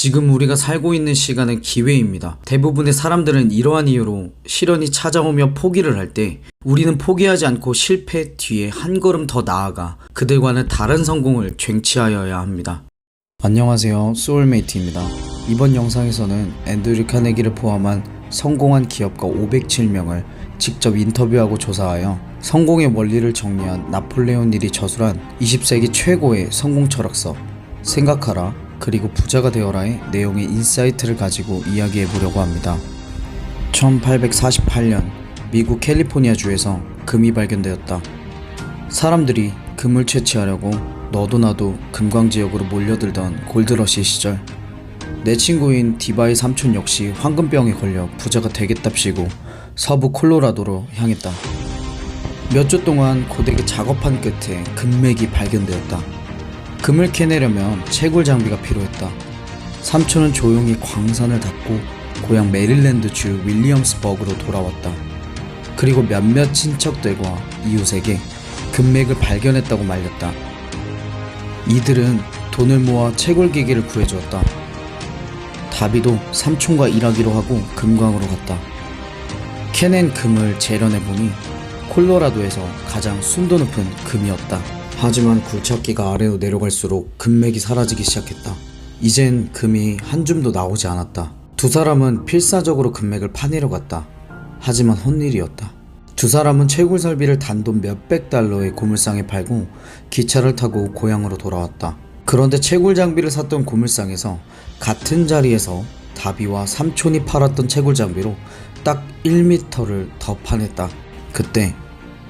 지금 우리가 살고 있는 시간은 기회입니다. 대부분의 사람들은 이러한 이유로 시련이 찾아오며 포기를 할 때 우리는 포기하지 않고 실패 뒤에 한 걸음 더 나아가 그들과는 다른 성공을 쟁취하여야 합니다. 안녕하세요, 소울메이트입니다. 이번 영상에서는 앤드류 카네기를 포함한 성공한 기업가 507명을 직접 인터뷰하고 조사하여 성공의 원리를 정리한 나폴레온 힐이 저술한 20세기 최고의 성공 철학서 생각하라 그리고 부자가 되어라의 내용의 인사이트를 가지고 이야기해보려고 합니다. 1848년 미국 캘리포니아주에서 금이 발견되었다. 사람들이 금을 채취하려고 너도 나도 금광지역으로 몰려들던 골드러시 시절, 내 친구인 디바의 삼촌 역시 황금병에 걸려 부자가 되겠답시고 서부 콜로라도로 향했다. 몇 주 동안 고되게 작업한 끝에 금맥이 발견되었다. 금을 캐내려면 채굴 장비가 필요했다. 삼촌은 조용히 광산을 닫고 고향 메릴랜드주 윌리엄스버그로 돌아왔다. 그리고 몇몇 친척들과 이웃에게 금맥을 발견했다고 말렸다. 이들은 돈을 모아 채굴기계를 구해주었다. 다비도 삼촌과 일하기로 하고 금광으로 갔다. 캐낸 금을 재련해보니 콜로라도에서 가장 순도 높은 금이었다. 하지만 굴착기가 아래로 내려갈수록 금맥이 사라지기 시작했다. 이젠 금이 한 줌도 나오지 않았다. 두 사람은 필사적으로 금맥을 파내려 갔다. 하지만 헛일이었다. 두 사람은 채굴 설비를 단돈 몇백 달러의 고물상에 팔고 기차를 타고 고향으로 돌아왔다. 그런데 채굴 장비를 샀던 고물상에서 같은 자리에서 다비와 삼촌이 팔았던 채굴 장비로 딱 1m를 더 파냈다. 그때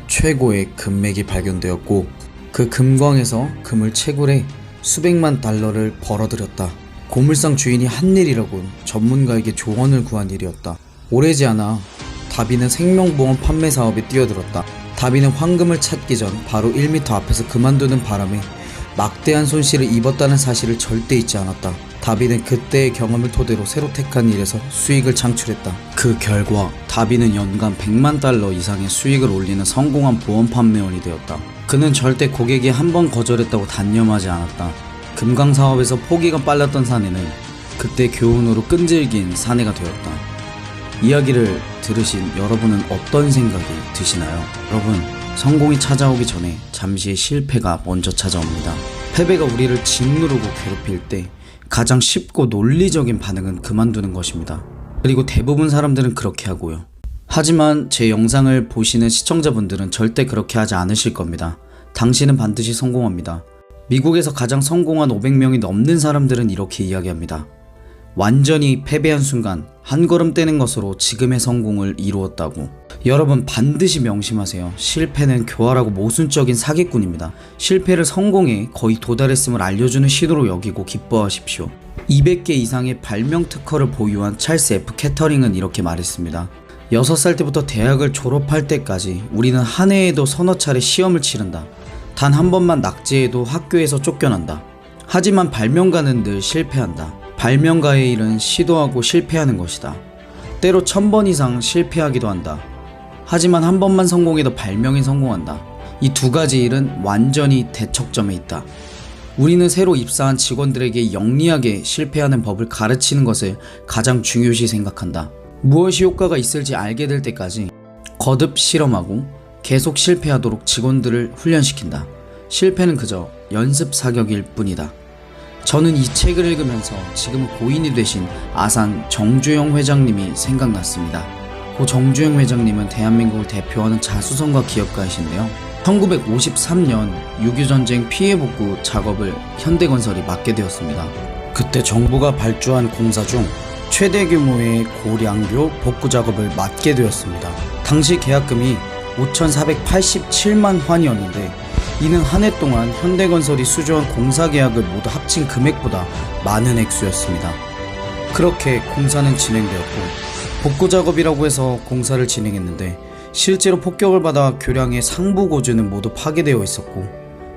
최고의 금맥이 발견되었고 그 금광에서 금을 채굴해 수백만 달러를 벌어들였다. 고물상 주인이 한 일이라곤 전문가에게 조언을 구한 일이었다. 오래지 않아 다비는 생명보험 판매 사업에 뛰어들었다. 다비는 황금을 찾기 전 바로 1m 앞에서 그만두는 바람에 막대한 손실을 입었다는 사실을 절대 잊지 않았다. 다비는 그때의 경험을 토대로 새로 택한 일에서 수익을 창출했다. 그 결과 다비는 연간 100만 달러 이상의 수익을 올리는 성공한 보험 판매원이 되었다. 그는 절대 고객이 한 번 거절했다고 단념하지 않았다. 금광 사업에서 포기가 빨랐던 사내는 그때 교훈으로 끈질긴 사내가 되었다. 이야기를 들으신 여러분은 어떤 생각이 드시나요? 여러분, 성공이 찾아오기 전에 잠시의 실패가 먼저 찾아옵니다. 패배가 우리를 짓누르고 괴롭힐 때 가장 쉽고 논리적인 반응은 그만두는 것입니다. 그리고 대부분 사람들은 그렇게 하고요. 하지만 제 영상을 보시는 시청자분들은 절대 그렇게 하지 않으실 겁니다. 당신은 반드시 성공합니다. 미국에서 가장 성공한 500명이 넘는 사람들은 이렇게 이야기합니다. 완전히 패배한 순간 한 걸음 떼는 것으로 지금의 성공을 이루었다고. 여러분, 반드시 명심하세요. 실패는 교활하고 모순적인 사기꾼입니다. 실패를 성공에 거의 도달했음을 알려주는 시도로 여기고 기뻐하십시오. 200개 이상의 발명 특허를 보유한 찰스 F 캐터링은 이렇게 말했습니다. 6살 때부터 대학을 졸업할 때까지 우리는 한 해에도 서너 차례 시험을 치른다. 단 한 번만 낙제해도 학교에서 쫓겨난다. 하지만 발명가는 늘 실패한다. 발명가의 일은 시도하고 실패하는 것이다. 때로 1000번 이상 실패하기도 한다. 하지만 한 번만 성공해도 발명이 성공한다. 이 두 가지 일은 완전히 대척점에 있다. 우리는 새로 입사한 직원들에게 영리하게 실패하는 법을 가르치는 것을 가장 중요시 생각한다. 무엇이 효과가 있을지 알게 될 때까지 거듭 실험하고 계속 실패하도록 직원들을 훈련시킨다. 실패는 그저 연습 사격일 뿐이다. 저는 이 책을 읽으면서 지금은 고인이 되신 아산 정주영 회장님이 생각났습니다. 고 정주영 회장님은 대한민국을 대표하는 자수성가 기업가이신데요. 1953년 6.25전쟁 피해 복구 작업을 현대건설이 맡게 되었습니다. 그때 정부가 발주한 공사 중 최대 규모의 고량교 복구 작업을 맡게 되었습니다. 당시 계약금이 5,487만 환이었는데 이는 한 해 동안 현대건설이 수주한 공사 계약을 모두 합친 금액보다 많은 액수였습니다. 그렇게 공사는 진행되었고 복구 작업이라고 해서 공사를 진행했는데 실제로 폭격을 받아 교량의 상부 고조는 모두 파괴되어 있었고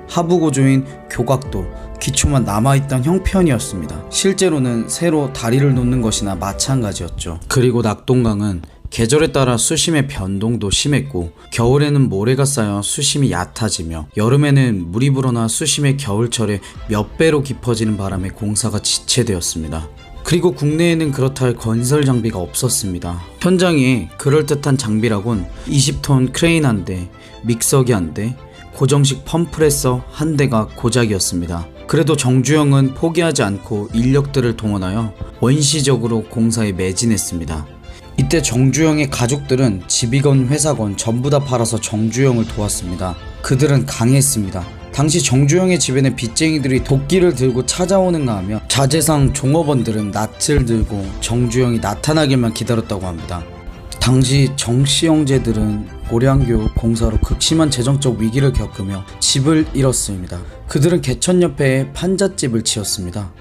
하부 고조인 교각도 기초만 남아있던 형편이었습니다. 실제로는 새로 다리를 놓는 것이나 마찬가지였죠. 그리고 낙동강은 계절에 따라 수심의 변동도 심했고 겨울에는 모래가 쌓여 수심이 얕아지며 여름에는 물이 불어나 수심의 겨울철에 몇 배로 깊어지는 바람에 공사가 지체되었습니다. 그리고 국내에는 그렇다 할 건설 장비가 없었습니다. 현장에 그럴듯한 장비라곤 20톤 크레인 한 대, 믹서기 한 대, 고정식 펌프레서 한 대가 고작이었습니다. 그래도 정주영은 포기하지 않고 인력들을 동원하여 원시적으로 공사에 매진했습니다. 이때 정주영의 가족들은 집이건 회사건 전부 다 팔아서 정주영을 도왔습니다. 그들은 강했습니다. 당시 정주영의 집에는 빚쟁이들이 도끼를 들고 찾아오는가 하며 자재상 종업원들은 낫을 들고 정주영이 나타나길만 기다렸다고 합니다. 당시 정씨 형제들은 고량교 공사로 극심한 재정적 위기를 겪으며 집을 잃었습니다. 그들은 개천 옆에 판잣집을 지었습니다.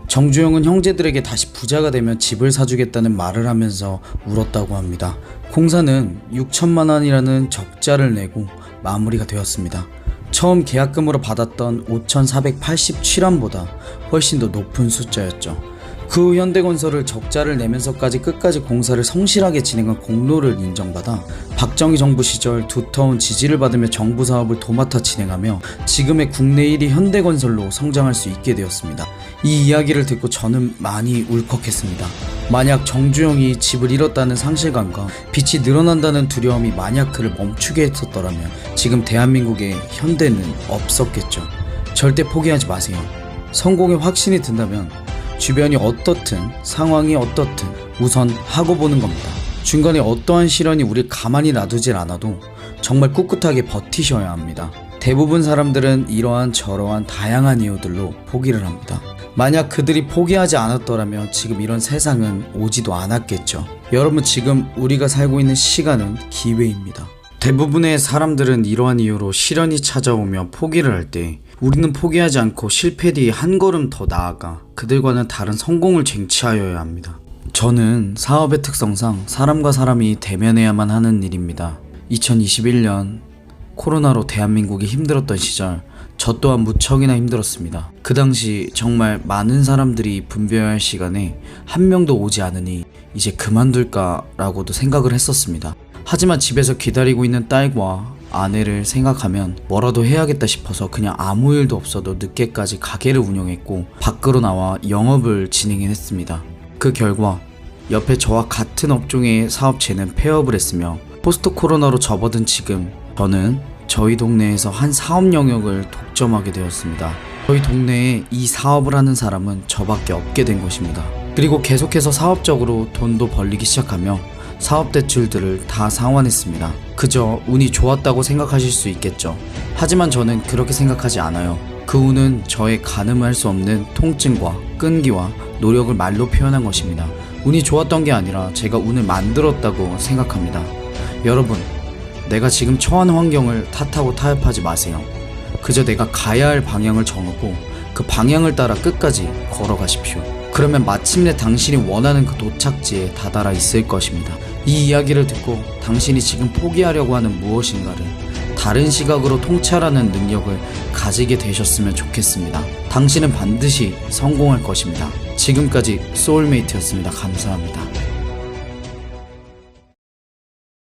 정주영은 형제들에게 다시 부자가 되면 집을 사주겠다는 말을 하면서 울었다고 합니다. 공사는 6천만 원이라는 적자를 내고 마무리가 되었습니다. 처음 계약금으로 받았던 5,487원보다 훨씬 더 높은 숫자였죠. 그 후 현대건설을 적자를 내면서까지 끝까지 공사를 성실하게 진행한 공로를 인정받아 박정희 정부 시절 두터운 지지를 받으며 정부 사업을 도맡아 진행하며 지금의 국내 1위 현대건설로 성장할 수 있게 되었습니다. 이 이야기를 듣고 저는 많이 울컥했습니다. 만약 정주영이 집을 잃었다는 상실감과 빚이 늘어난다는 두려움이 만약 그를 멈추게 했었더라면 지금 대한민국에 현대는 없었겠죠. 절대 포기하지 마세요. 성공에 확신이 든다면 주변이 어떻든 상황이 어떻든 우선 하고 보는 겁니다. 중간에 어떠한 시련이 우릴 가만히 놔두질 않아도 정말 꿋꿋하게 버티셔야 합니다. 대부분 사람들은 이러한 저러한 다양한 이유들로 포기를 합니다. 만약 그들이 포기하지 않았더라면 지금 이런 세상은 오지도 않았겠죠. 여러분, 지금 우리가 살고 있는 시간은 기회입니다. 대부분의 사람들은 이러한 이유로 시련이 찾아오며 포기를 할 때 우리는 포기하지 않고 실패 뒤에 한 걸음 더 나아가 그들과는 다른 성공을 쟁취하여야 합니다. 저는 사업의 특성상 사람과 사람이 대면해야만 하는 일입니다. 2021년 코로나로 대한민국이 힘들었던 시절 저 또한 무척이나 힘들었습니다. 그 당시 정말 많은 사람들이 분배해야 할 시간에 한 명도 오지 않으니 이제 그만둘까 라고도 생각을 했었습니다. 하지만 집에서 기다리고 있는 딸과 아내를 생각하면 뭐라도 해야겠다 싶어서 그냥 아무 일도 없어도 늦게까지 가게를 운영했고 밖으로 나와 영업을 진행했습니다. 그 결과 옆에 저와 같은 업종의 사업체는 폐업을 했으며 포스트 코로나로 접어든 지금 저는 저희 동네에서 한 사업 영역을 독점하게 되었습니다. 저희 동네에 이 사업을 하는 사람은 저밖에 없게 된 것입니다. 그리고 계속해서 사업적으로 돈도 벌리기 시작하며 사업 대출들을 다 상환했습니다. 그저 운이 좋았다고 생각하실 수 있겠죠. 하지만 저는 그렇게 생각하지 않아요. 그 운은 저의 가늠할 수 없는 통증과 끈기와 노력을 말로 표현한 것입니다. 운이 좋았던 게 아니라 제가 운을 만들었다고 생각합니다. 여러분, 내가 지금 처한 환경을 탓하고 타협하지 마세요. 그저 내가 가야 할 방향을 정하고 그 방향을 따라 끝까지 걸어가십시오. 그러면 마침내 당신이 원하는 그 도착지에 다다라 있을 것입니다. 이 이야기를 듣고 당신이 지금 포기하려고 하는 무엇인가를 다른 시각으로 통찰하는 능력을 가지게 되셨으면 좋겠습니다. 당신은 반드시 성공할 것입니다. 지금까지 소울메이트였습니다. 감사합니다.